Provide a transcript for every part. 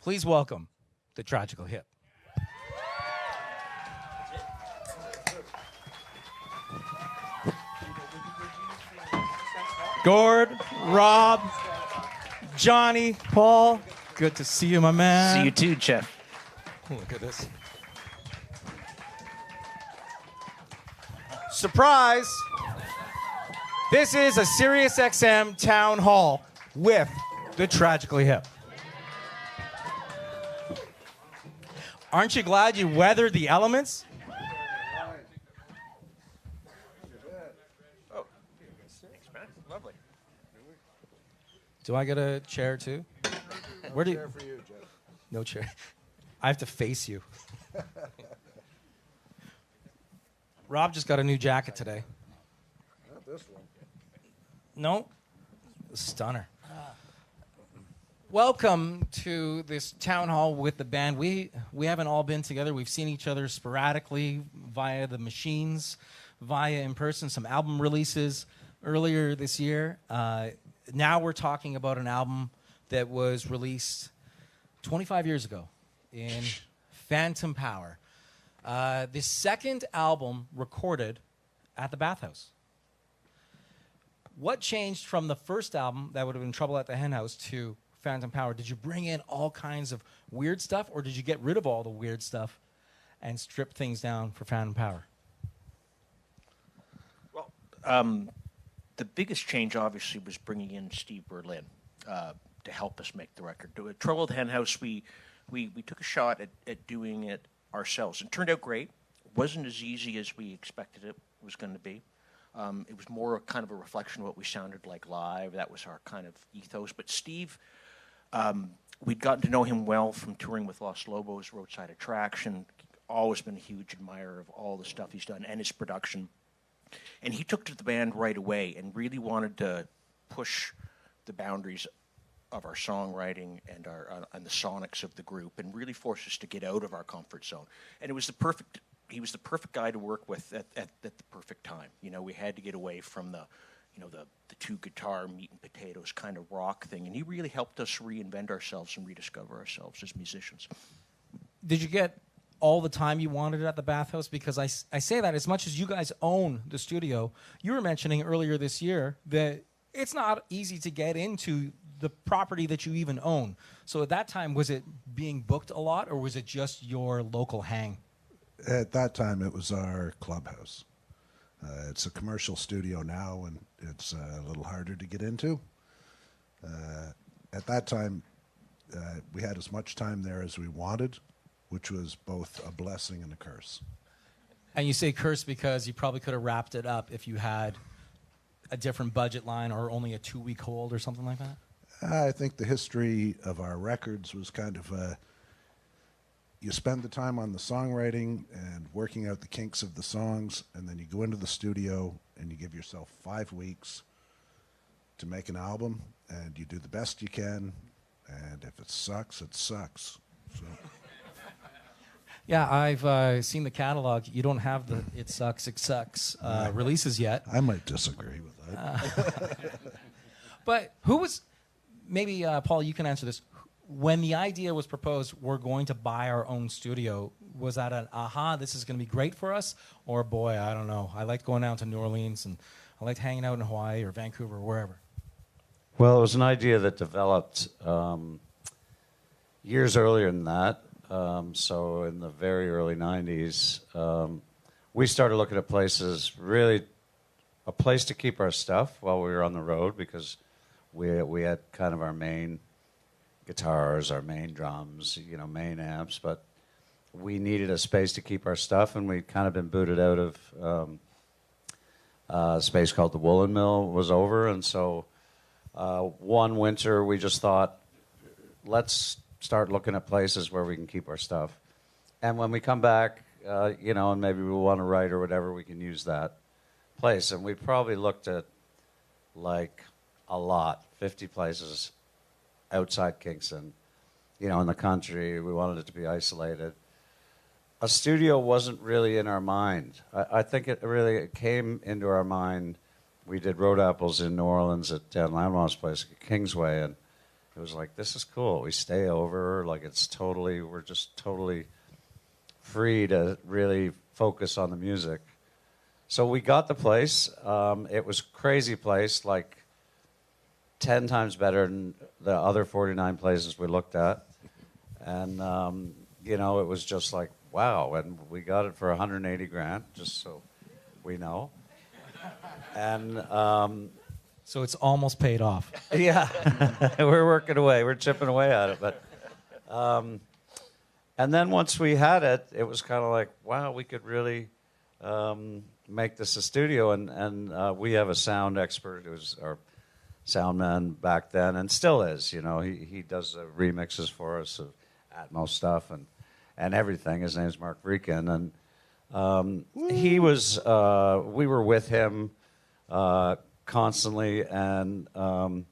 Please welcome the Tragical Hip. Gord, Rob, Johnny, Paul, good to see you, my man. See you too, Jeff. Look at this. Surprise! This is a SiriusXM town hall with The Tragically Hip. Aren't you glad you weathered the elements? Oh, thanks, man. Lovely. Do I get a chair too? Where do you? Chair for you, Jeff. No chair. I have to face you. Rob just got a new jacket today. Not this one. No? Stunner. Welcome to this town hall with the band. We haven't all been together. We've seen each other sporadically via the machines, via in person, some album releases earlier this year. Now we're talking about an album that was released 25 years ago in Phantom Power. The second album recorded at the Bathouse. What changed from the first album that would have been Trouble at the Hen House to Phantom Power? Did you bring in all kinds of weird stuff, or did you get rid of all the weird stuff and strip things down for Phantom Power? Well, the biggest change, obviously, was bringing in Steve Berlin to help us make the record. Trouble at the Hen House, we took a shot at doing it ourselves. It turned out great. It wasn't as easy as we expected it was going to be. It was more kind of a reflection of what we sounded like live. That was our kind of ethos. But Steve, we'd gotten to know him well from touring with Los Lobos, Roadside Attraction. Always been a huge admirer of all the stuff he's done and his production. And he took to the band right away and really wanted to push the boundaries of our songwriting and and the sonics of the group, and really force us to get out of our comfort zone. And it was he was the perfect guy to work with at the perfect time. You know, we had to get away from the two guitar meat and potatoes kind of rock thing, and he really helped us reinvent ourselves and rediscover ourselves as musicians. Did you get all the time you wanted at the Bathouse? Because I say that as much as you guys own the studio, you were mentioning earlier this year that it's not easy to get into the property that you even own. So at that time, was it being booked a lot, or was it just your local hang? At that time, it was our clubhouse. It's a commercial studio now, and it's a little harder to get into. At that time, we had as much time there as we wanted, which was both a blessing and a curse. And you say curse because you probably could have wrapped it up if you had a different budget line or only a 2-week hold or something like that? I think the history of our records was kind of you spend the time on the songwriting and working out the kinks of the songs, and then you go into the studio and you give yourself 5 weeks to make an album, and you do the best you can, and if it sucks, it sucks. So. Yeah, I've seen the catalog. You don't have the It Sucks releases yet. I might disagree with that. But who was, maybe Paul, you can answer this. When the idea was proposed, we're going to buy our own studio, was that an this is going to be great for us? Or boy, I don't know. I liked going down to New Orleans, and I liked hanging out in Hawaii or Vancouver or wherever. Well, it was an idea that developed years earlier than that. So in the very early 90s, we started looking at places, really a place to keep our stuff while we were on the road, because we had kind of our main guitars, our main drums, main amps, but we needed a space to keep our stuff, and we'd kind of been booted out of a space called the Woolen Mill was over, and so one winter we just thought, let's start looking at places where we can keep our stuff. And when we come back, and maybe we want to write or whatever, we can use that place. And we probably looked at, like, a lot, 50 places outside Kingston, in the country. We wanted it to be isolated. A studio wasn't really in our mind. I think it came into our mind. We did Road Apples in New Orleans at Dan Lanois' place, Kingsway, and it was like, this is cool. We stay over, like we're just totally free to really focus on the music. So we got the place. It was a crazy place, like 10 times better than the other 49 places we looked at. And, it was just like, wow. And we got it for 180 grand, just so we know. And So it's almost paid off. yeah, we're working away. We're chipping away at it. But and then once we had it, it was kind of like, wow, we could really make this a studio. And we have a sound expert who was our sound man back then and still is. He does remixes for us of Atmos stuff and everything. His name's Mark Vreeken. And he was, we were with him constantly, and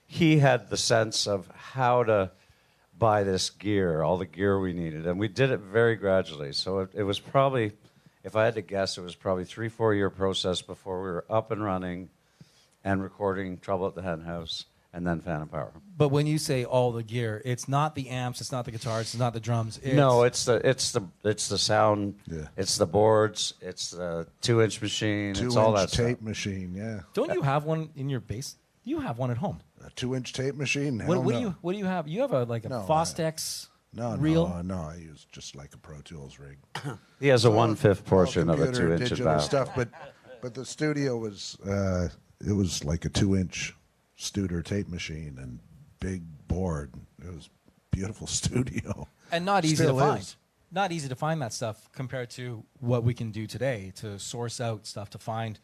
he had the sense of how to buy this gear, all the gear we needed, and we did it very gradually. So it was probably, if I had to guess, it was probably 3-4 year process before we were up and running and recording Trouble at the Hen House and then Phantom Power. But when you say all the gear, it's not the amps, it's not the guitars, it's not the drums. No, it's the sound, Yeah. it's the boards, it's the 2-inch machine, it's all that 2-inch tape stuff. machine, yeah. Don't you have one in your base? You have one at home. A 2-inch tape machine? What Hell do no. you have? You have a No, Fostex No, reel? no, I use just like a Pro Tools rig. He has a 1/5 portion of a Computer, 2-inch digital bass. stuff, but the studio was it was like a 2-inch Studer tape machine and big board. It was a beautiful studio. And not easy to Still find. is. Not easy to find that stuff compared to what we can do today to source out stuff to find.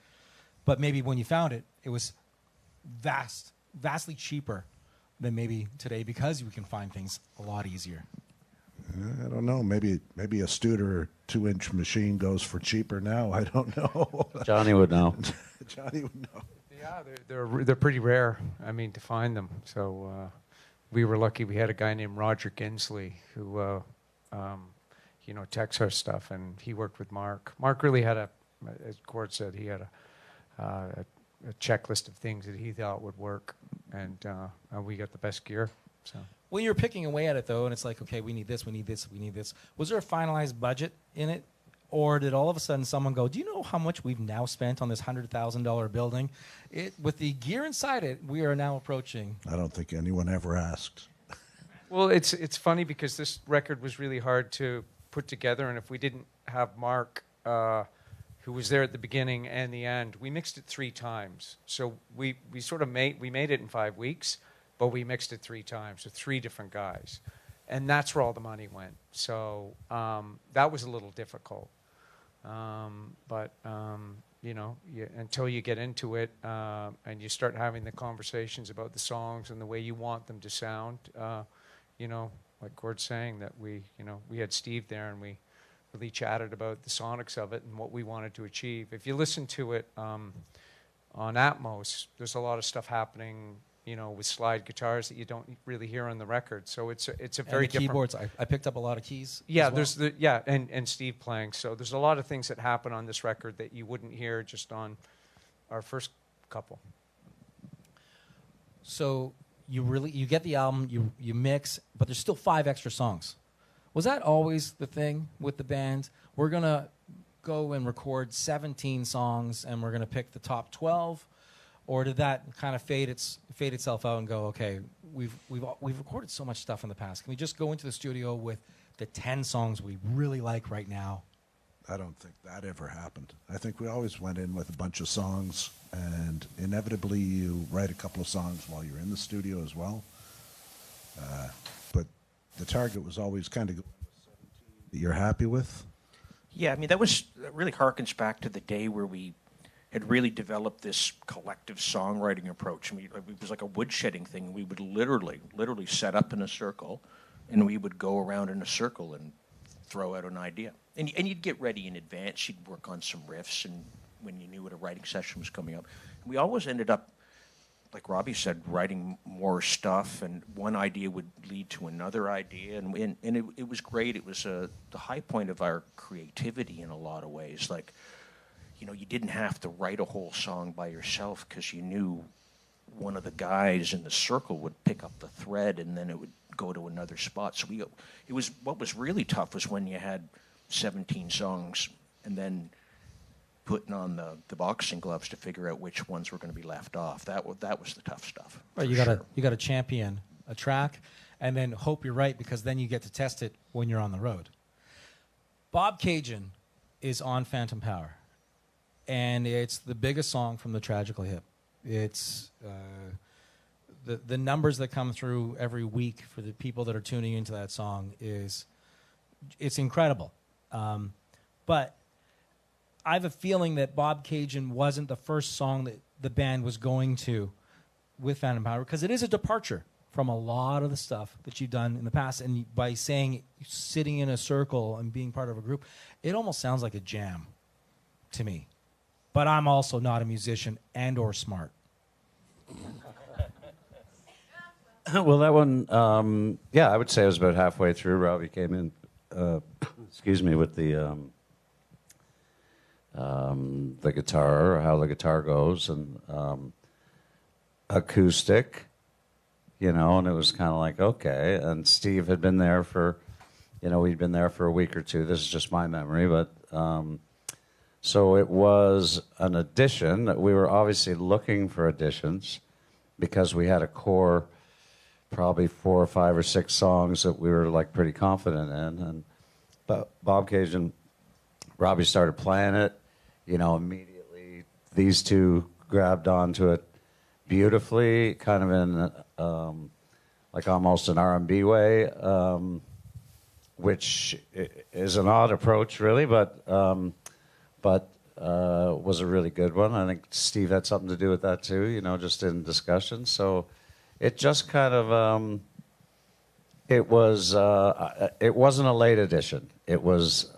But maybe when you found it, it was vastly cheaper than maybe today because we can find things a lot easier. I don't know. Maybe a Studer 2-inch machine goes for cheaper now. I don't know. Johnny would know. Johnny would know. Yeah, they're pretty rare. I mean, to find them. So we were lucky. We had a guy named Roger Gensley who, techs our stuff, and he worked with Mark. Mark really had as Gord said, he had a checklist of things that he thought would work, and we got the best gear. So. When you're picking away at it, though, and it's like, okay, we need this, we need this, we need this, was there a finalized budget in it? Or did all of a sudden someone go, do you know how much we've now spent on this $100,000 building? With the gear inside it, we are now approaching. I don't think anyone ever asked. Well, it's funny because this record was really hard to put together, and if we didn't have Mark, who was there at the beginning and the end, we mixed it 3 times. So we made it in 5 weeks, but we mixed it 3 times with 3 different guys. And that's where all the money went. So that was a little difficult. Until you get into it and you start having the conversations about the songs and the way you want them to sound, like Gord's saying, that we had Steve there and we really chatted about the sonics of it and what we wanted to achieve. If you listen to it on Atmos, there's a lot of stuff happening, with slide guitars that you don't really hear on the record. So it's a very and the keyboards. I picked up a lot of keys. Yeah, as well. and Steve playing. So there's a lot of things that happen on this record that you wouldn't hear just on our first couple. So you get the album, you mix, but there's still 5 extra songs. Was that always the thing with the band? We're gonna go and record 17 songs, and we're gonna pick the top 12. Or did that kind of fade itself out and go, okay, we've recorded so much stuff in the past. Can we just go into the studio with the 10 songs we really like right now? I don't think that ever happened. I think we always went in with a bunch of songs, and inevitably you write a couple of songs while you're in the studio as well. But the target was always kind of that you're happy with. Yeah, I mean, that really harkens back to the day where we had really developed this collective songwriting approach. I mean, it was like a woodshedding thing. We would literally set up in a circle, and we would go around in a circle and throw out an idea. And you'd get ready in advance. You'd work on some riffs, and when you knew what a writing session was coming up. And we always ended up, like Robbie said, writing more stuff, and one idea would lead to another idea, and it was great. It was the high point of our creativity in a lot of ways. Like, you didn't have to write a whole song by yourself because you knew one of the guys in the circle would pick up the thread and then it would go to another spot. So what was really tough was when you had 17 songs and then putting on the boxing gloves to figure out which ones were going to be left off. That was the tough stuff. Right, you got to champion a track, and then hope you're right, because then you get to test it when you're on the road. Bob Cajun is on Phantom Power, and it's the biggest song from the Tragical Hip. It's the numbers that come through every week for the people that are tuning into that song it's incredible. But I have a feeling that Bob Cajun wasn't the first song that the band was going to with Phantom Power, because it is a departure from a lot of the stuff that you've done in the past. And by saying sitting in a circle and being part of a group, it almost sounds like a jam to me. But I'm also not a musician and or smart. Well, that one, I would say it was about halfway through. Robbie came in, with the guitar, or how the guitar goes, and acoustic, and it was kind of like, okay. And Steve had been there for, we'd been there for a week or two. This is just my memory, but so it was an addition. We were obviously looking for additions because we had a core, probably 4 or 5 or 6 songs that we were like pretty confident in. But Bob Cajun, Robbie started playing it, immediately these two grabbed onto it beautifully, kind of in like almost an R&B way, which is an odd approach really, but was a really good one. I think Steve had something to do with that too, just in discussion. So it just kind of, it wasn't a late edition. It was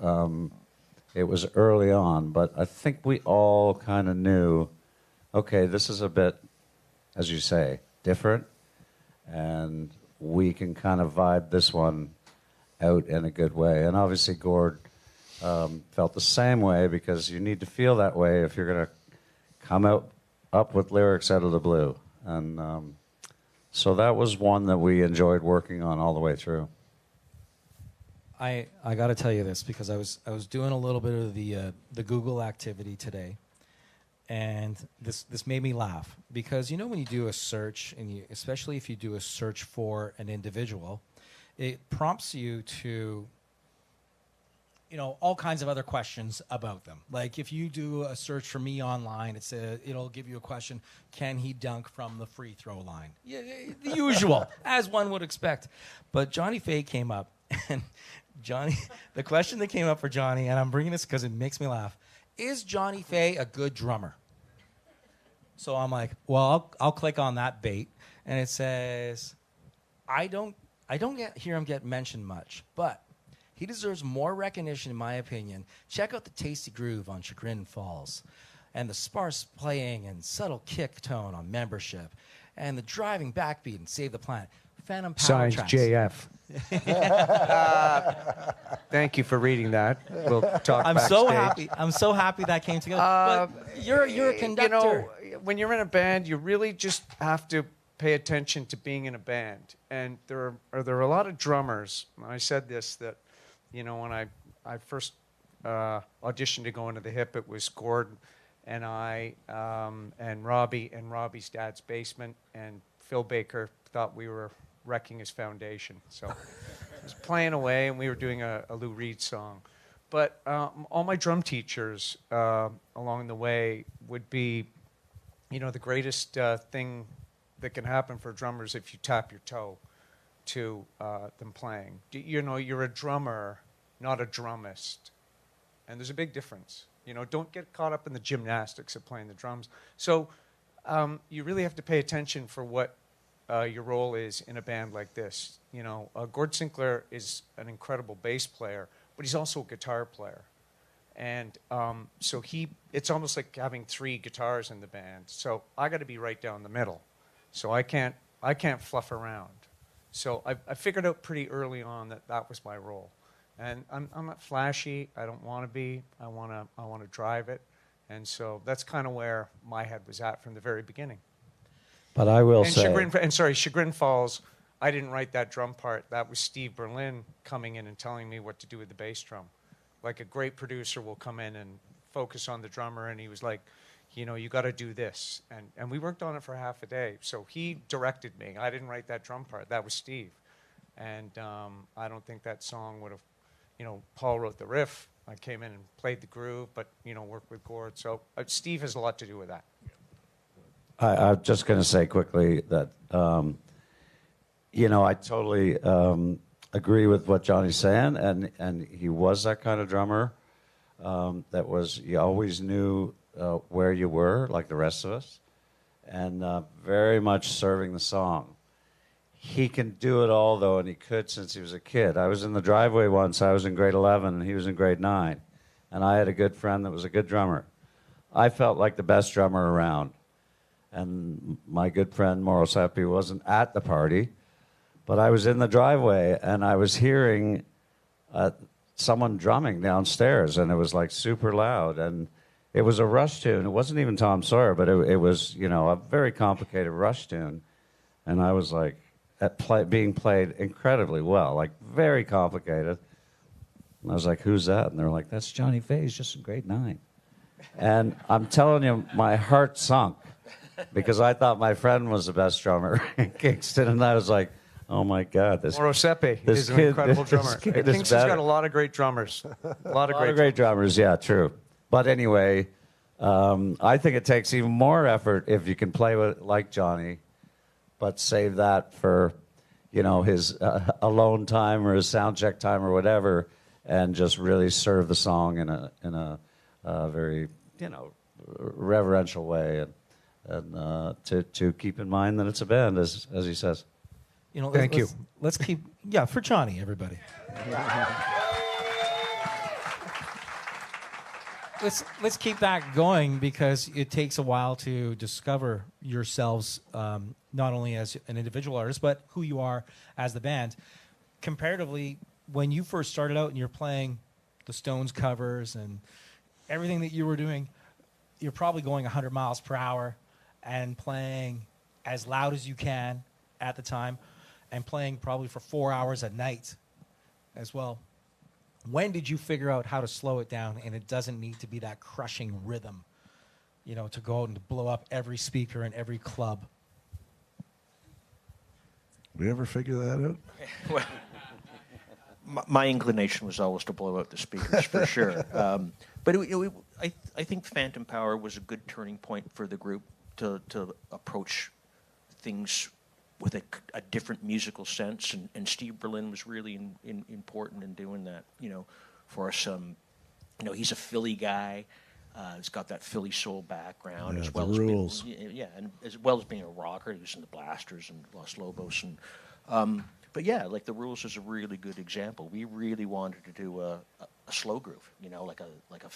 early on, but I think we all kind of knew, okay, this is a bit, as you say, different, and we can kind of vibe this one out in a good way. And obviously Gord felt the same way, because you need to feel that way if you're going to come up with lyrics out of the blue. And so that was one that we enjoyed working on all the way through. I got to tell you this, because I was doing a little bit of the Google activity today, and this made me laugh, because when you do a search, and especially if you do a search for an individual, it prompts you to all kinds of other questions about them. Like if you do a search for me online, it'll give you a question: can he dunk from the free throw line? Yeah, the usual, as one would expect. But Johnny Faye came up, and the question that came up for Johnny, and I'm bringing this because it makes me laugh: is Johnny Faye a good drummer? So I'm like, well, I'll click on that bait, and it says, I don't hear him get mentioned much, but he deserves more recognition, in my opinion. Check out the tasty groove on Chagrin Falls, and the sparse playing and subtle kick tone on Membership, and the driving backbeat and Save the Planet. Phantom Power Signs tracks. JF. Thank you for reading that. We'll talk I'm backstage. so happy. I'm so happy that came together. But you're a conductor. When you're in a band, you really just have to pay attention to being in a band. And there are a lot of drummers. I said this, that when I first auditioned to go into the Hip, it was Gordon and I and Robbie and Robbie's dad's basement, and Phil Baker thought we were wrecking his foundation. So I was playing away, and we were doing a Lou Reed song. But all my drum teachers along the way would be, the greatest thing that can happen for drummers if you tap your toe to them playing. You're a drummer, not a drummist. And there's a big difference. Don't get caught up in the gymnastics of playing the drums. So you really have to pay attention for what your role is in a band like this. Gord Sinclair is an incredible bass player, but he's also a guitar player. And so it's almost like having 3 guitars in the band. So I got to be right down the middle. So I can't fluff around. So I figured out pretty early on that was my role. And I'm not flashy. I don't want to be. I want to drive it. And so that's kind of where my head was at from the very beginning. But I will And say, Chagrin Falls, I didn't write that drum part. That was Steve Berlin coming in and telling me what to do with the bass drum. Like a great producer will come in and focus on the drummer, and he was like, you got to do this. And we worked on it for half a day. So he directed me. I didn't write that drum part. That was Steve. And I don't think that song would have, Paul wrote the riff. I came in and played the groove, but, worked with Gord. So Steve has a lot to do with that. I'm just going to say quickly that, I totally agree with what Johnny's saying, and he was that kind of drummer. You always knew where you were, like the rest of us, and very much serving the song. He can do it all, though, and he could since he was a kid. I was in the driveway once. I was in grade 11, and he was in grade 9, and I had a good friend that was a good drummer. I felt like the best drummer around, and my good friend Mauro Seppi wasn't at the party, but I was in the driveway, and I was hearing someone drumming downstairs, and it was like super loud, and it was a Rush tune. It wasn't even Tom Sawyer, but it was, a very complicated Rush tune, and I was like, being played incredibly well, like very complicated. And I was like, who's that? And they're like, that's Johnny Faye's just in grade 9. And I'm telling you, my heart sunk because I thought my friend was the best drummer in Kingston, and I was like, oh my God, Mauro Seppi is an incredible drummer. Kingston's got a lot of great drummers. A lot of great drummers, yeah, true. But anyway, I think it takes even more effort if you can play like Johnny, but save that for, his alone time or his sound check time or whatever, and just really serve the song in a very, reverential way, and to keep in mind that it's a band, as he says. Thank you. Let's keep, for Johnny, everybody. Let's keep that going because it takes a while to discover yourselves, not only as an individual artist, but who you are as the band. Comparatively, when you first started out and you're playing the Stones covers and everything that you were doing, you're probably going 100 miles per hour and playing as loud as you can at the time and playing probably for 4 hours a night as well. When did you figure out how to slow it down and it doesn't need to be that crushing rhythm, to go out and to blow up every speaker in every club? We ever figure that out? Well, my inclination was always to blow out the speakers for sure. But I think Phantom Power was a good turning point for the group to approach things with a different musical sense, and Steve Berlin was really important in doing that, for us. He's a Philly guy. He's got that Philly soul background, as well as Rules. and as well as being a rocker. He was in the Blasters and Los Lobos, and but like the Rules is a really good example. We really wanted to do a slow groove, like a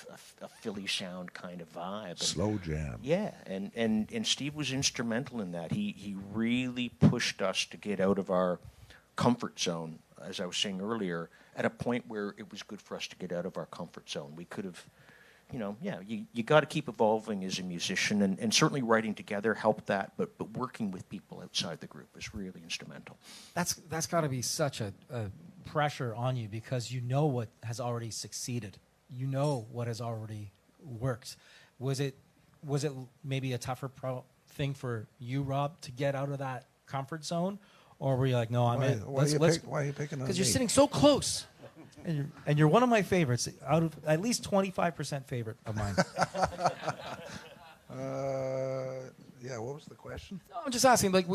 Philly sound kind of vibe. Slow jam. Yeah, and Steve was instrumental in that. He really pushed us to get out of our comfort zone, as I was saying earlier, at a point where it was good for us to get out of our comfort zone. We could have, you got to keep evolving as a musician, and certainly writing together helped that, but working with people outside the group is really instrumental. That's got to be such a pressure on you because you know what has already succeeded. You know what has already worked. Was it maybe a tougher thing for you, Rob, to get out of that comfort zone? Or were you like, no, I'm in? Why are you picking on me? Because you're sitting so close. And you're one of my favorites, out of at least 25% favorite of mine. What was the question? No, I'm just asking, like,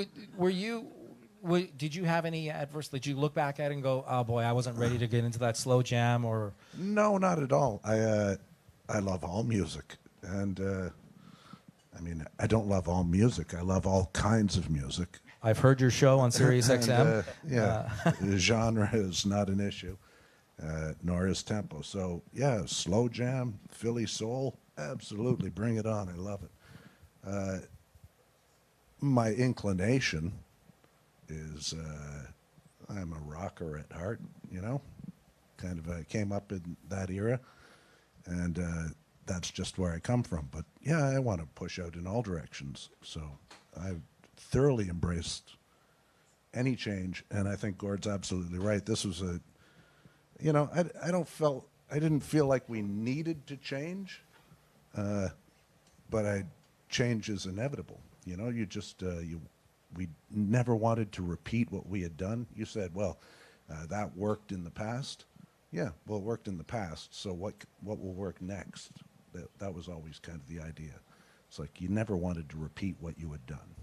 did you have any adverse, did you look back at it and go, oh boy, I wasn't ready to get into that slow jam, or? No, not at all. I love all music. And, I don't love all music. I love all kinds of music. I've heard your show on Sirius XM. The genre is not an issue, nor is tempo. So, slow jam, Philly soul, absolutely, bring it on. I love it. My inclination is I'm a rocker at heart, kind of came up in that era, and that's just where I come from. But, I want to push out in all directions. So thoroughly embraced any change, and I think Gord's absolutely right. This was a, you know, I didn't feel like we needed to change, but change is inevitable. You know, we never wanted to repeat what we had done. You said, well, that worked in the past. Yeah, well, it worked in the past. So what will work next? That was always kind of the idea. It's like you never wanted to repeat what you had done.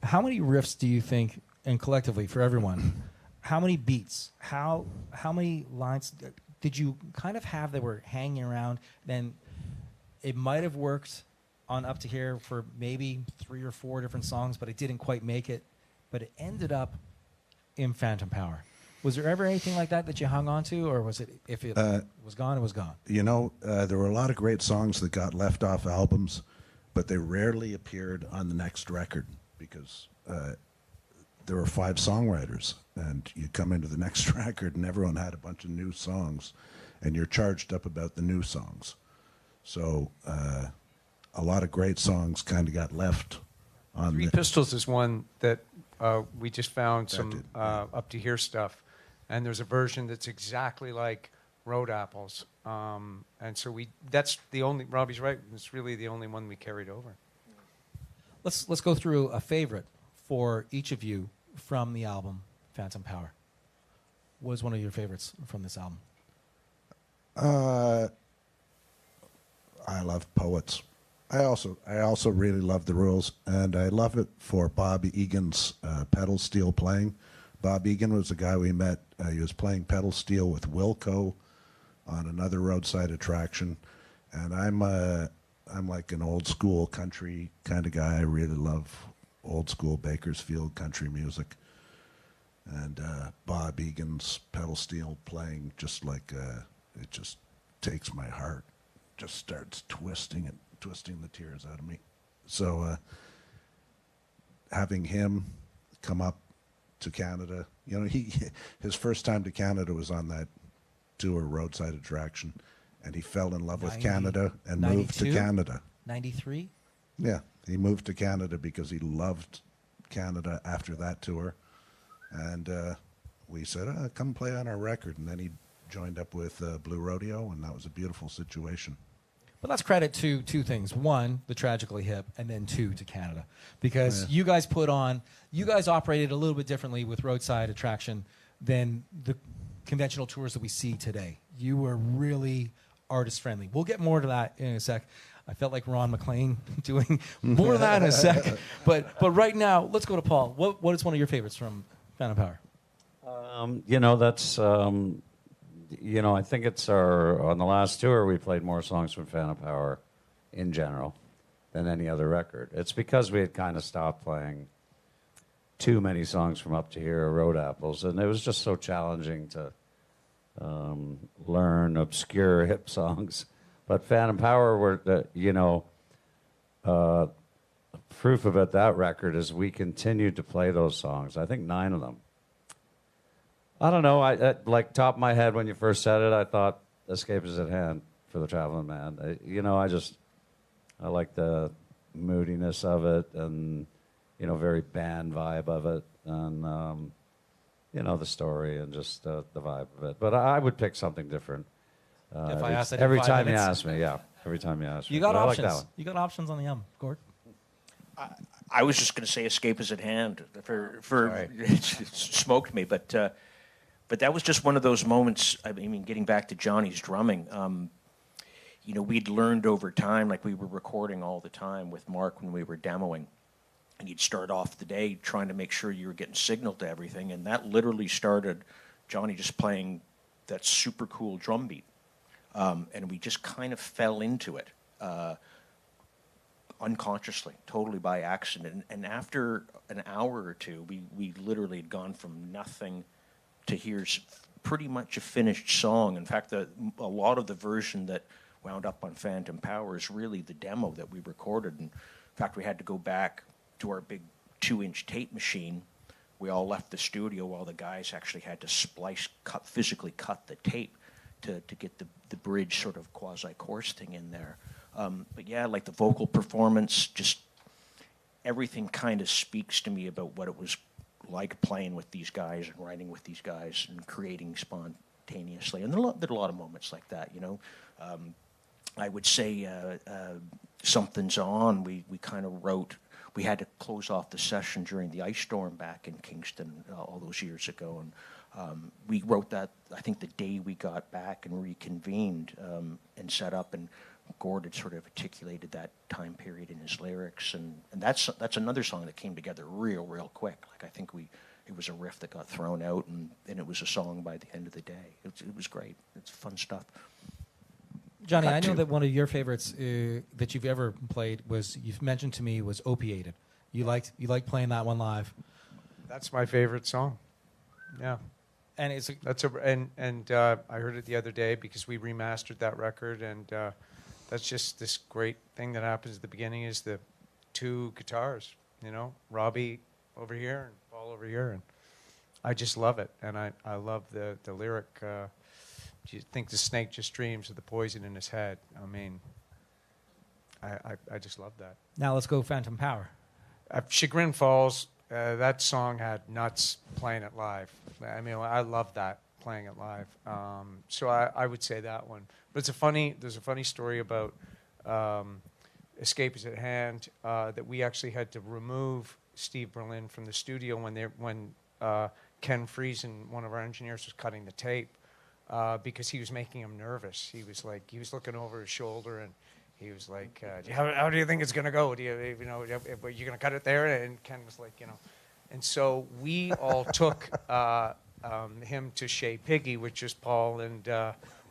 How many riffs do you think, and collectively for everyone, how many beats, how many lines did you kind of have that were hanging around? Then it might have worked on Up to Here for maybe 3 or 4 different songs, but it didn't quite make it. But it ended up in Phantom Power. Was there ever anything like that you hung on to, or was it, if it was gone, it was gone? You know, there were a lot of great songs that got left off albums, but they rarely appeared on the next record because there were 5 songwriters, and you come into the next record and everyone had a bunch of new songs, and you're charged up about the new songs. So a lot of great songs kind of got left on Three Pistols is one that we just found some Up to Here stuff, and there's a version that's exactly like Road Apples, and so that's the only, Robbie's right, it's really the only one we carried over. Let's go through a favorite for each of you from the album Phantom Power. What is one of your favorites from this album? I love Poets. I also really love The Rules, and I love it for Bob Egan's pedal steel playing. Bob Egan was the guy we met. He was playing pedal steel with Wilco on another Roadside attraction, and I'm like an old school country kind of guy. I really love old school Bakersfield country music, and Bob Egan's pedal steel playing just like it just takes my heart, just starts twisting the tears out of me. So having him come up to Canada, you know, his first time to Canada was on that tour, Roadside Attraction, and he fell in love with Canada and moved to Canada. 93? Yeah, he moved to Canada because he loved Canada after that tour, and we said, come play on our record, and then he joined up with Blue Rodeo, and that was a beautiful situation. But let's credit to 2 things. 1, the Tragically Hip, and then 2, to Canada. Because you guys operated a little bit differently with Roadside Attraction than the conventional tours that we see today. You were really artist-friendly. We'll get more to that in a sec. I felt like Ron McLean doing more of that in a sec. But right now, let's go to Paul. What is one of your favorites from Phantom Power? You know, that's... you know, I think it's on the last tour we played more songs from Phantom Power in general than any other record. It's because we had kind of stopped playing too many songs from Up to Here or Road Apples, and it was just so challenging to learn obscure hip songs. But Phantom Power proof about that record is we continued to play those songs. I think 9 of them. I don't know. I like top of my head when you first said it, I thought Escape is at Hand for the Traveling Man. I like the moodiness of it, and very band vibe of it, and the story and just the vibe of it. But I would pick something different. If I asked it in every 5 time minutes. you ask me, yeah. Every time you ask me. You got But options. I like that one. You got options on the album, Gord. I was just going to say Escape is at Hand. Sorry. It smoked me, but that was just one of those moments. I mean, getting back to Johnny's drumming, we'd learned over time, like we were recording all the time with Mark when we were demoing, and you'd start off the day trying to make sure you were getting signal to everything, and that literally started Johnny just playing that super cool drum beat, and we just kind of fell into it. Unconsciously, totally by accident. And after an hour or two, we literally had gone from nothing to here's pretty much a finished song. In fact, a lot of the version that wound up on Phantom Power is really the demo that we recorded. And in fact, we had to go back to our big 2-inch tape machine. We all left the studio while the guys actually had to physically cut the tape to get the bridge sort of quasi-chorus thing in there. But yeah, like the vocal performance, just everything kind of speaks to me about what it was like playing with these guys and writing with these guys and creating spontaneously. And there are a lot of moments like that, you know. I would say Something's On, we kind of wrote, we had to close off the session during the ice storm back in Kingston all those years ago. And we wrote that, I think, the day we got back and reconvened and set up. And Gord had sort of articulated that time period in his lyrics. And that's another song that came together real quick. Like, I think it was a riff that got thrown out, and it was a song by the end of the day. It was great. It's fun stuff. Johnny, I know that one of your favorites that you've ever played you've mentioned to me was Opiated. You liked playing that one live. That's my favorite song. Yeah. And I heard it the other day because we remastered that record, and that's just this great thing that happens at the beginning is the two guitars, you know, Robbie over here and Paul over here, and I just love it. And I love the lyric, do you think the snake just dreams of the poison in his head? I mean, I just love that. Now let's go Phantom Power. Chagrin Falls, that song had nuts playing it live. I mean, I love that, playing it live. So I would say that one. But there's a funny story about Escape Is at Hand, that we actually had to remove Steve Berlin from the studio when Ken Friesen, one of our engineers, was cutting the tape, because he was making him nervous. He was looking over his shoulder, and he was like, how do you think it's going to go? You're going to cut it there? And Ken was like, And so we all took him to Chez Piggy, which is Paul and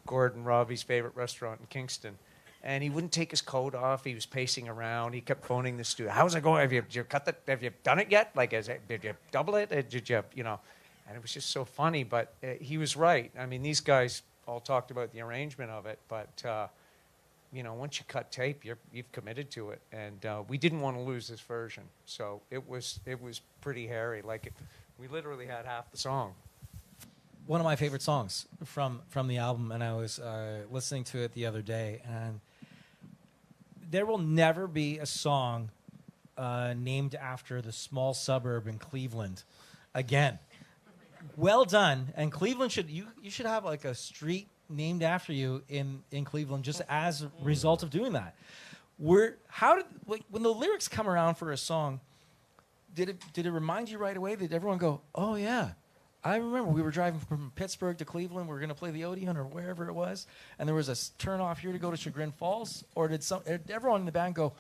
Gordon Robbie's favorite restaurant in Kingston. And he wouldn't take his coat off. He was pacing around. He kept phoning the studio. How's it going? Have you done it yet? Like, did you double it? Did you, And it was just so funny. But he was right. I mean, these guys all talked about the arrangement of it. But, once you cut tape, you've committed to it. And we didn't want to lose this version. So it was pretty hairy. We literally had half the song. One of my favorite songs from the album, and I was listening to it the other day, and there will never be a song named after the small suburb in Cleveland again. Well done, and Cleveland you should have like a street named after you in Cleveland just as a result of doing that. When the lyrics come around for a song, did it remind you right away? Did everyone go, oh yeah, I remember we were driving from Pittsburgh to Cleveland. We were going to play the Odeon or wherever it was, and there was a turn off here to go to Chagrin Falls? Or did everyone in the band go,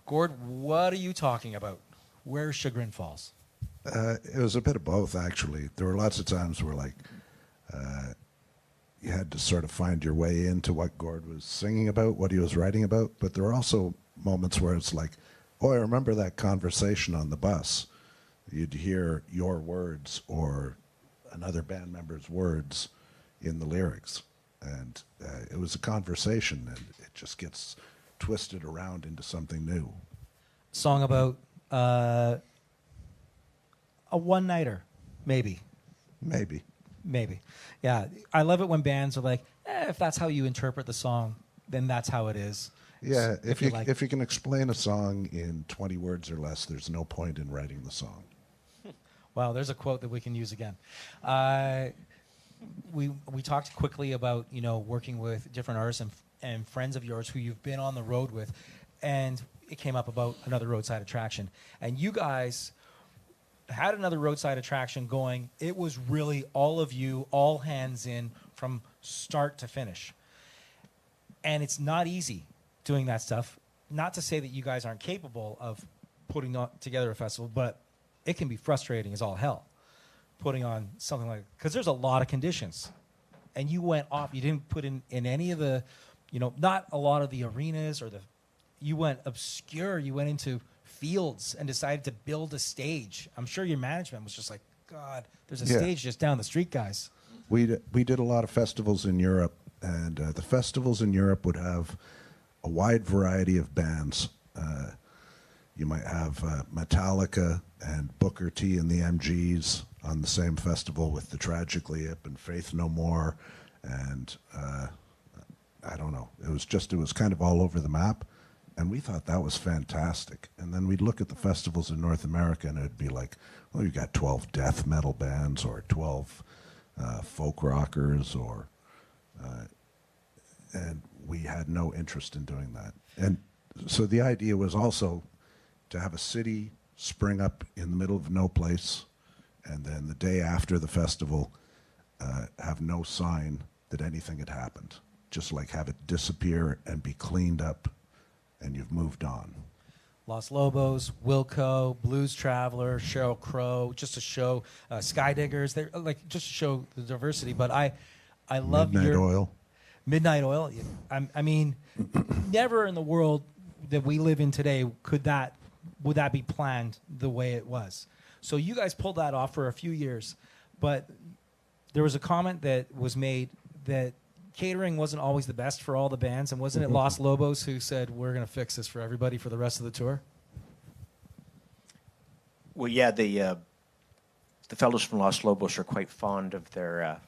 Gord, what are you talking about? Where's Chagrin Falls? It was a bit of both, actually. There were lots of times where, you had to sort of find your way into what Gord was singing about, what he was writing about. But there were also moments where it's like, oh, I remember that conversation on the bus. You'd hear your words or another band member's words in the lyrics. And it was a conversation, and it just gets twisted around into something new. Song about a one-nighter, maybe. Maybe. Yeah, I love it when bands are like, if that's how you interpret the song, then that's how it is. Yeah, if you can explain a song in 20 words or less, there's no point in writing the song. Wow, there's a quote that we can use again. We talked quickly about working with different artists and friends of yours who you've been on the road with, and it came up about another roadside attraction. And you guys had another roadside attraction going. It was really all of you, all hands in from start to finish. And it's not easy doing that stuff. Not to say that you guys aren't capable of putting together a festival, but it can be frustrating as all hell putting on something like, because there's a lot of conditions. And you went off, you didn't put in any of the, not a lot of the arenas you went obscure, you went into fields and decided to build a stage. I'm sure your management was just like, God, there's a stage just down the street, guys. We did a lot of festivals in Europe, and the festivals in Europe would have a wide variety of bands. You might have Metallica and Booker T and the MGs on the same festival with the Tragically Hip and Faith No More, and I don't know. It was kind of all over the map, And we thought that was fantastic. And then we'd look at the festivals in North America, and it'd be like, well, you got 12 death metal bands or 12 folk rockers, and we had no interest in doing that. And so the idea was also to have a city spring up in the middle of no place, and then the day after the festival, have no sign that anything had happened. Just like have it disappear and be cleaned up, and you've moved on. Los Lobos, Wilco, Blues Traveler, Sheryl Crow, just to show Skydiggers. They're like just to show the diversity. But I love Midnight your Oil. Midnight Oil. I mean, never in the world that we live in today would that be planned the way it was. So you guys pulled that off for a few years, but there was a comment that was made that catering wasn't always the best for all the bands, and wasn't it Los Lobos who said, we're going to fix this for everybody for the rest of the tour? Well, yeah, the fellows from Los Lobos are quite fond of their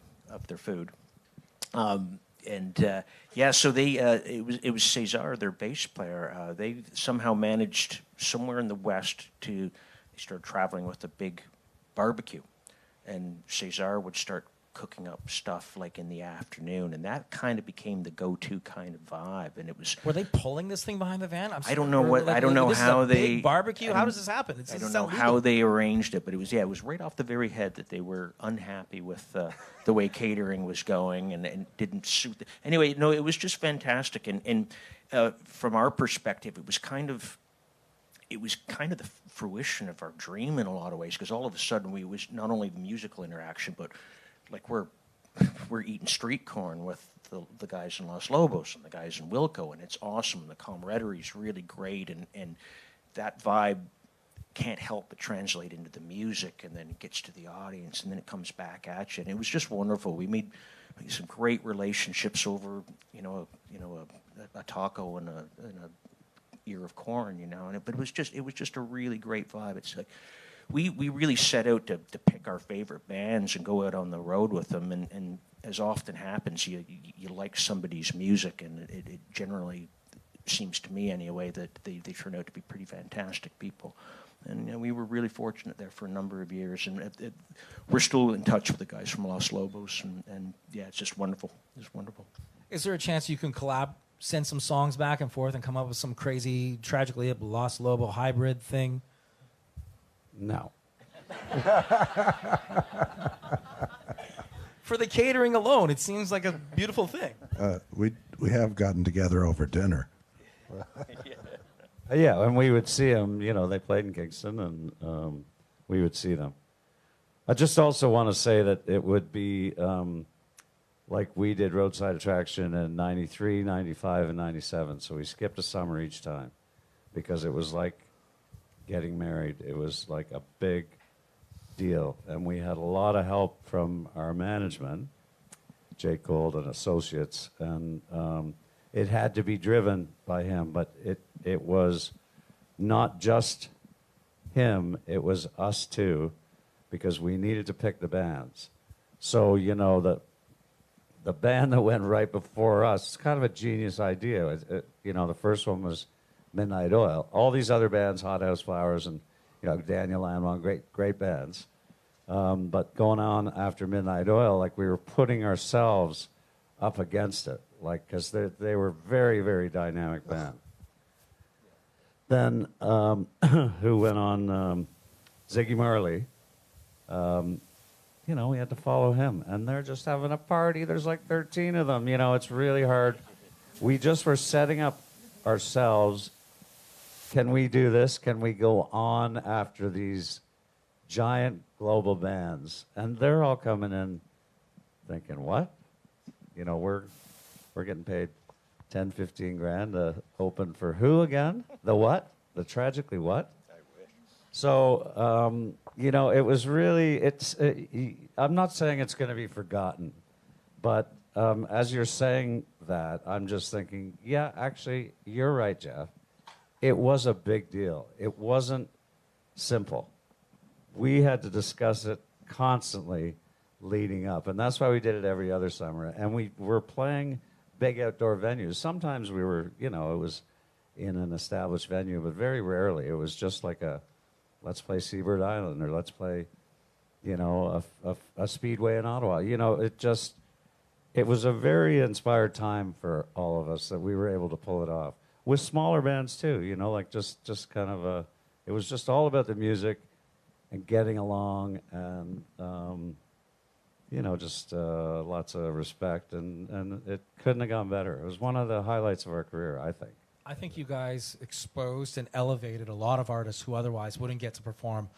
food, yeah. So it was Cesar, their bass player. They somehow managed somewhere in the West they started traveling with a big barbecue, and Cesar would start cooking up stuff like in the afternoon, and that kind of became the go-to kind of vibe. And it was. Were they pulling this thing behind the van? I don't know what. I don't know how they big barbecue. How does this happen? I don't know how they arranged it, but it was right off the very head that they were unhappy with the way catering was going, and didn't suit. Anyway, no, it was just fantastic, and from our perspective, it was kind of the fruition of our dream in a lot of ways, because all of a sudden we was not only the musical interaction, but like we're eating street corn with the guys in Los Lobos and the guys in Wilco, and it's awesome. The camaraderie is really great, and that vibe can't help but translate into the music, and then it gets to the audience, and then it comes back at you, and it was just wonderful. We made some great relationships over a taco and a ear of corn, but it was just a really great vibe. It's like we really set out to pick our favorite bands and go out on the road with them, and as often happens, you like somebody's music, and it generally seems to me anyway that they turn out to be pretty fantastic people. And we were really fortunate there for a number of years, and we're still in touch with the guys from Los Lobos, and yeah, it's just wonderful. It's wonderful. Is there a chance you can send some songs back and forth and come up with some crazy, tragically hip Los Lobo hybrid thing? No. For the catering alone, it seems like a beautiful thing. We have gotten together over dinner. Yeah, and we would see them. They played in Kingston, and we would see them. I just also want to say that it would be like we did Roadside Attraction in 93, 95, and 97. So we skipped a summer each time because it was like getting married. It was like a big deal. And we had a lot of help from our management, Jake Gold and Associates, and it had to be driven by him, but it was not just him, it was us too, because we needed to pick the bands. So, the band that went right before us, it's kind of a genius idea. The first one was Midnight Oil. All these other bands, Hot House Flowers and Daniel Lamont, great bands. But going on after Midnight Oil, like we were putting ourselves up against it, like because they were very, very dynamic band. Then who went on? Ziggy Marley. We had to follow him, and they're just having a party. There's like 13 of them. It's really hard. We just were setting up ourselves. Can we do this? Can we go on after these giant global bands? And they're all coming in thinking, what? We're getting paid 10, 15 grand to open for who again? The what? The tragically what? I wish. So, it was really, I'm not saying it's going to be forgotten, but as you're saying that, I'm just thinking, yeah, actually, you're right, Jeff. It was a big deal. It wasn't simple. We had to discuss it constantly leading up, and that's why we did it every other summer. And we were playing big outdoor venues. Sometimes we were, it was in an established venue, but very rarely. It was just like a, let's play Seabird Island, or let's play, you know, a speedway in Ottawa. You know, it was a very inspired time for all of us that we were able to pull it off. With smaller bands too, you know, like just kind of it was just all about the music and getting along, and you know, just lots of respect, and it couldn't have gone better. It was one of the highlights of our career, I think. I think you guys exposed and elevated a lot of artists who otherwise wouldn't get to perform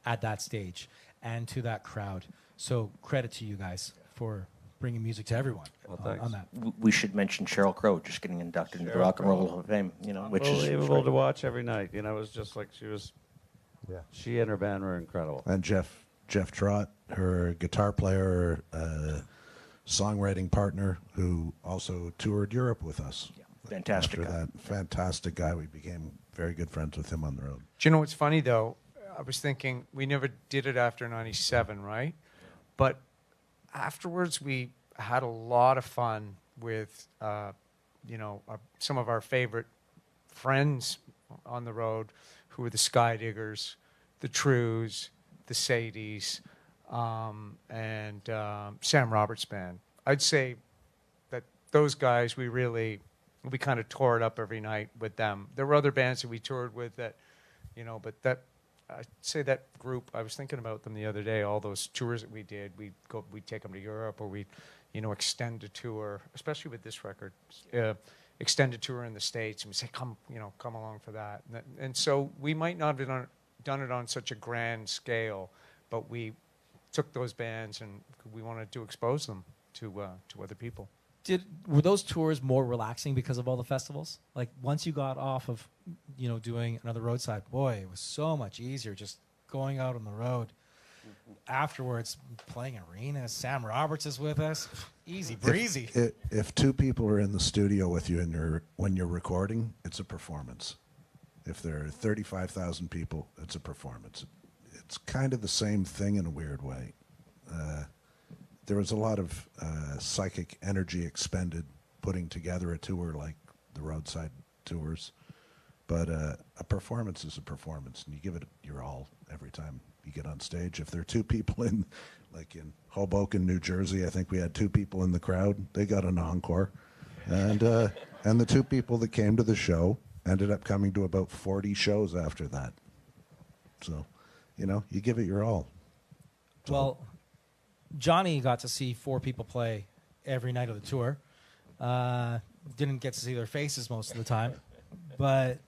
at that stage and to that crowd. So credit to you guys for bringing music to everyone on that. We should mention Sheryl Crow just getting inducted into the Rock and Roll Hall of Fame, you know, which is unbelievable to watch every night. You know, it was just like she and her band were incredible. And Jeff Trott, her guitar player, songwriting partner, who also toured Europe with us. Yeah, fantastic After guy. that, fantastic guy. We became very good friends with him on the road. Do you know what's funny though? I was thinking we never did it after '97, right? But afterwards, we had a lot of fun with, you know, some of our favorite friends on the road, who were the Skydiggers, the Trues, the Sadies, and Sam Roberts Band. I'd say that those guys, we kind of tore it up every night with them. There were other bands that we toured with that, you know, but that, I'd say that group, I was thinking about them the other day, all those tours that we did, we'd take them to Europe, or we'd, you know, extend a tour, especially with this record, extend a tour in the States, and we say, come along for that. And so we might not have done it on such a grand scale, but we took those bands and we wanted to expose them to other people. Were those tours more relaxing because of all the festivals? Like once you got off of, you know, doing another Roadside, boy, it was so much easier just going out on the road. Afterwards, playing arenas, Sam Roberts is with us, easy breezy. If two people are in the studio with you and when you're recording, it's a performance. If there are 35,000 people, it's a performance. It's kind of the same thing in a weird way. There was a lot of psychic energy expended putting together a tour like the Roadside tours. But a performance is a performance, and you give it your all every time you get on stage. If there are two people in Hoboken, New Jersey, I think we had two people in the crowd. They got an encore. And the two people that came to the show ended up coming to about 40 shows after that. So, you know, you give it your all. So, Well, Johnny got to see 4 people play every night of the tour. Didn't get to see their faces most of the time. But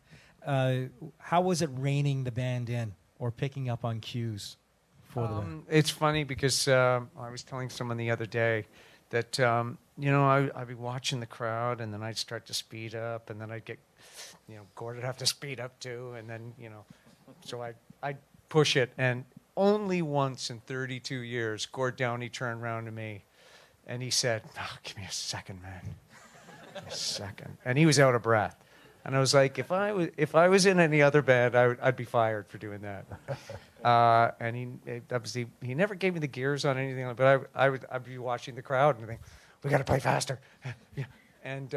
how was it reining the band in or picking up on cues for the band? It's funny because I was telling someone the other day that, you know, I'd be watching the crowd, and then I'd start to speed up, and then I'd get, you know, Gord would have to speed up too, and then, you know, so I'd push it. And only once in 32 years, Gord Downey turned around to me, and he said, "Oh, give me a second, man. A second." And he was out of breath. And I was like, if I was in any other band, I'd be fired for doing that. And he never gave me the gears on anything, but I'd be watching the crowd and think, we got to play faster. Yeah. And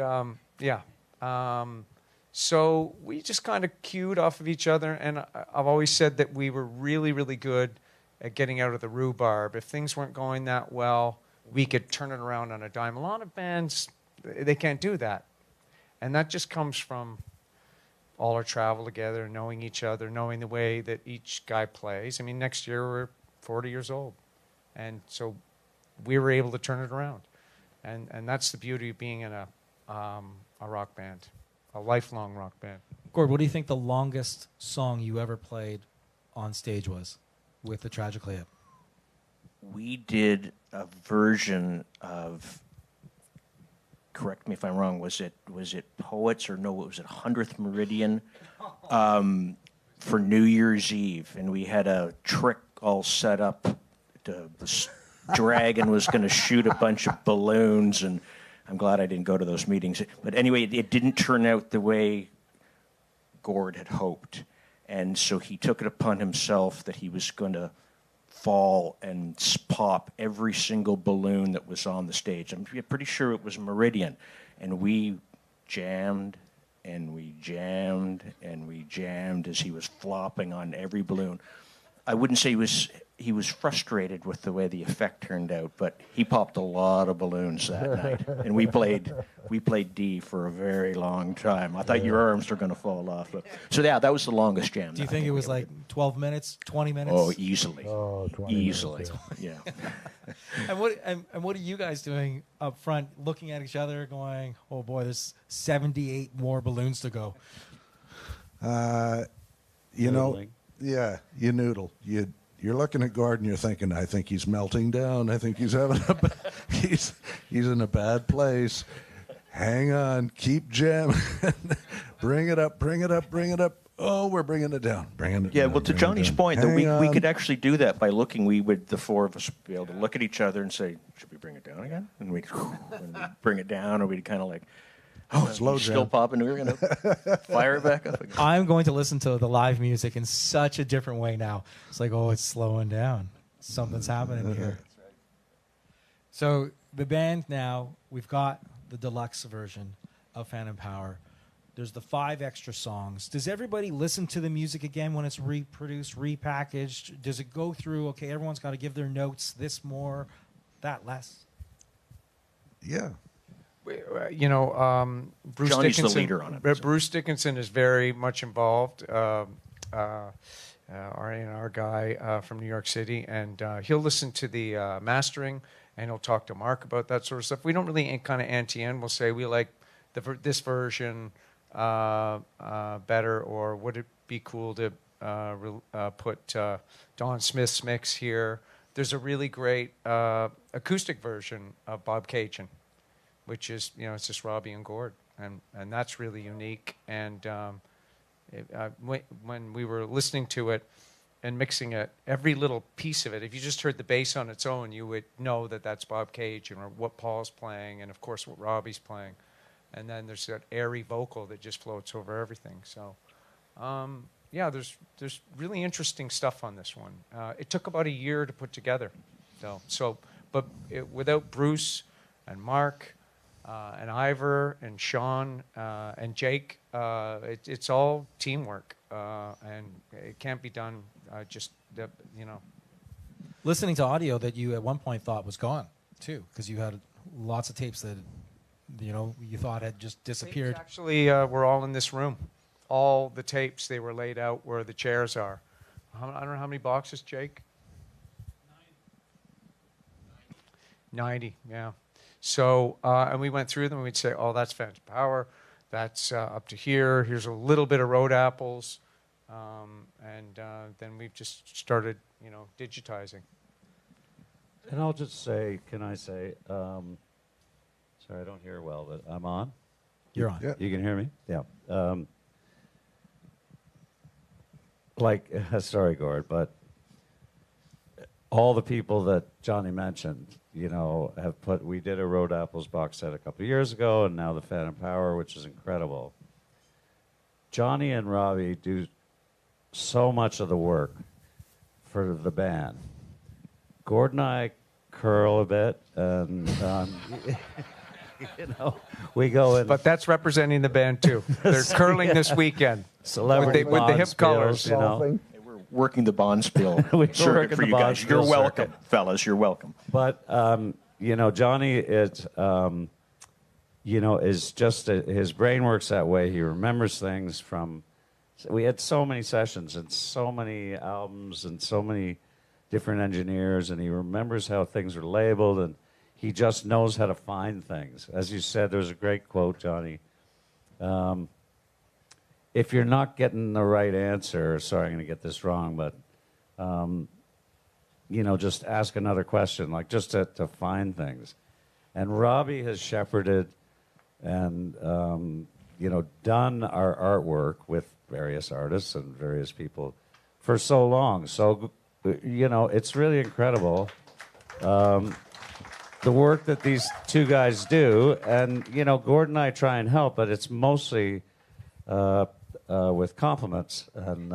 so we just kind of cued off of each other. And I've always said that we were really, really good at getting out of the rhubarb. If things weren't going that well, we could turn it around on a dime. A lot of bands, they can't do that. And that just comes from all our travel together, knowing each other, knowing the way that each guy plays. I mean, next year we're 40 years old. And so we were able to turn it around. And that's the beauty of being in a rock band, a lifelong rock band. Gord, what do you think the longest song you ever played on stage was with the Tragically Hip? We did a version of, correct me if I'm wrong, was it Poets, or no, was it 100th Meridian for New Year's Eve, and we had a trick all set up. The dragon was going to shoot a bunch of balloons, and I'm glad I didn't go to those meetings. But anyway, it didn't turn out the way Gord had hoped, and so he took it upon himself that he was going to fall and pop every single balloon that was on the stage. I'm pretty sure it was Meridian. And we jammed and we jammed as he was flopping on every balloon. I wouldn't say he was frustrated with the way the effect turned out, but he popped a lot of balloons that night, and we played D for a very long time. I thought your arms were going to fall off. But, so yeah, that was the longest jam. Do you think it was like 12 minutes, 20 minutes? Oh, easily. Oh, 20 easily. minutes, Yeah. And what are you guys doing up front, looking at each other, going, "Oh boy, there's 78 more balloons to go." You know, Noodling. yeah, you noodle. You're looking at Gordon. You're thinking, I think he's melting down. I think he's having he's in a bad place. Hang on, keep jamming. Bring it up, bring it up, bring it up. Oh, we're bringing it down, bringing it. Yeah, down, well, to bringing it Johnny's down. point, that Hang we on. could actually do that by looking. The four of us would be able to look at each other and say, "Should we bring it down again?" And we'd bring it down, or we'd kind of like, "Oh, Slow it's still jam. popping." We were going to fire it back up again. I'm going to listen to the live music in such a different way now. It's like, oh, it's slowing down. Something's happening here. So the band now, we've got the deluxe version of Phantom Power. There's the 5 extra songs. Does everybody listen to the music again when it's reproduced, repackaged? Does it go through, okay, everyone's got to give their notes, this more, that less? Yeah. You know, Bruce Johnny's the Dickinson. leader on it, so. Bruce Dickinson is very much involved. Our guy from New York City, and he'll listen to the mastering, and he'll talk to Mark about that sort of stuff. We don't really kind of ante-end. We'll say we like this version better, or would it be cool to put Don Smith's mix here? There's a really great acoustic version of Bob Cajun, which is, you know, it's just Robbie and Gord, and that's really unique. And when we were listening to it and mixing it, every little piece of it, if you just heard the bass on its own, you would know that that's Bob Cajun, or what Paul's playing, and of course what Robbie's playing. And then there's that airy vocal that just floats over everything. So, yeah, there's really interesting stuff on this one. It took about a year to put together, but without Bruce and Mark and Ivor and Sean and Jake, it's all teamwork, and it can't be done Listening to audio that you at one point thought was gone, too, because you had lots of tapes that, you know, you thought had just disappeared. Tapes actually, we're all in this room. All the tapes, they were laid out where the chairs are. I don't know how many boxes, Jake? 90, yeah. So, and we went through them, and we'd say, oh, that's Phantom Power. That's up to here. Here's a little bit of Road Apples. And then we've just started, digitizing. And I'll just say, can I say, sorry, I don't hear well, but I'm on. You're on. Yeah. You can hear me? Yeah. Sorry, Gord, but all the people that Johnny mentioned, we did a Road Apples box set a couple of years ago, and now the Phantom Power, which is incredible. Johnny and Robbie do so much of the work for the band. Gord and I curl a bit, and we go in. But that's representing the band too. They're curling this weekend. Celebrity with the hip Bonspiels, colors, Hey, we're working the Bonspiel We're circuit working for the you guys. Bonspiel You're welcome, circuit. fellas. You're welcome. But Johnny is just his brain works that way. He remembers things from. We had so many sessions and so many albums and so many different engineers, and he remembers how things are labeled, and he just knows how to find things. As you said, there's a great quote, Johnny. If you're not getting the right answer, sorry, I'm going to get this wrong, but just ask another question, like just to find things. And Robbie has shepherded and done our artwork with various artists and various people for so long. So, it's really incredible the work that these two guys do. And, Gord and I try and help, but it's mostly with compliments and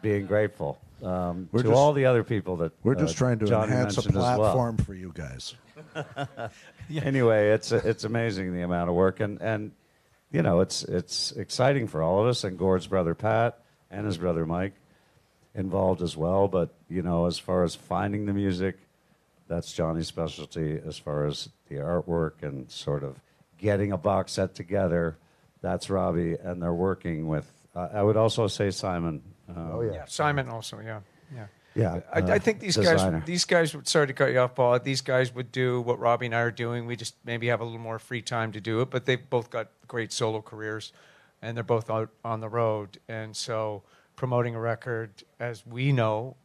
being grateful to all the other people that We're just trying to Johnny enhance a mentioned as well. platform for you guys. Anyway, it's amazing the amount of work, and you know, it's exciting for all of us, and Gord's brother Pat and his brother Mike involved as well. But, you know, as far as finding the music, that's Johnny's specialty. As far as the artwork and sort of getting a box set together, that's Robbie, and they're working with, I would also say Simon. Yeah, Simon also, yeah. Yeah, I think designer. these guys would, sorry to cut you off, Paul, these guys would do what Robbie and I are doing. We just maybe have a little more free time to do it, but they've both got great solo careers, and they're both out on the road. And so promoting a record, as we know,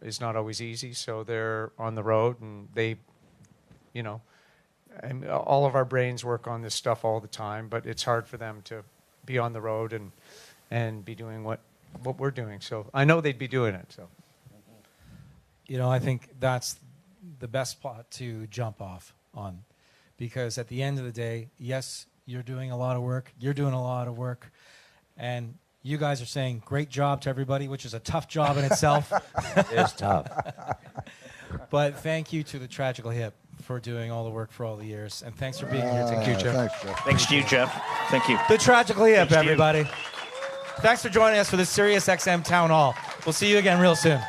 is not always easy. So they're on the road, and they, you know, and all of our brains work on this stuff all the time, but it's hard for them to be on the road and be doing what we're doing. So I know they'd be doing it, so. You know, I think that's the best spot to jump off on, because at the end of the day, yes, you're doing a lot of work, you're doing a lot of work, and you guys are saying great job to everybody, which is a tough job in itself. It is tough. But thank you to the Tragical Hip for doing all the work for all the years, and thanks for being here. Thank you, Jeff. Thanks, Jeff. Thanks to you, Jeff. Thank you. The Tragical Hip, Thanks to you. everybody. Thanks for joining us for the Sirius XM Town Hall. We'll see you again real soon.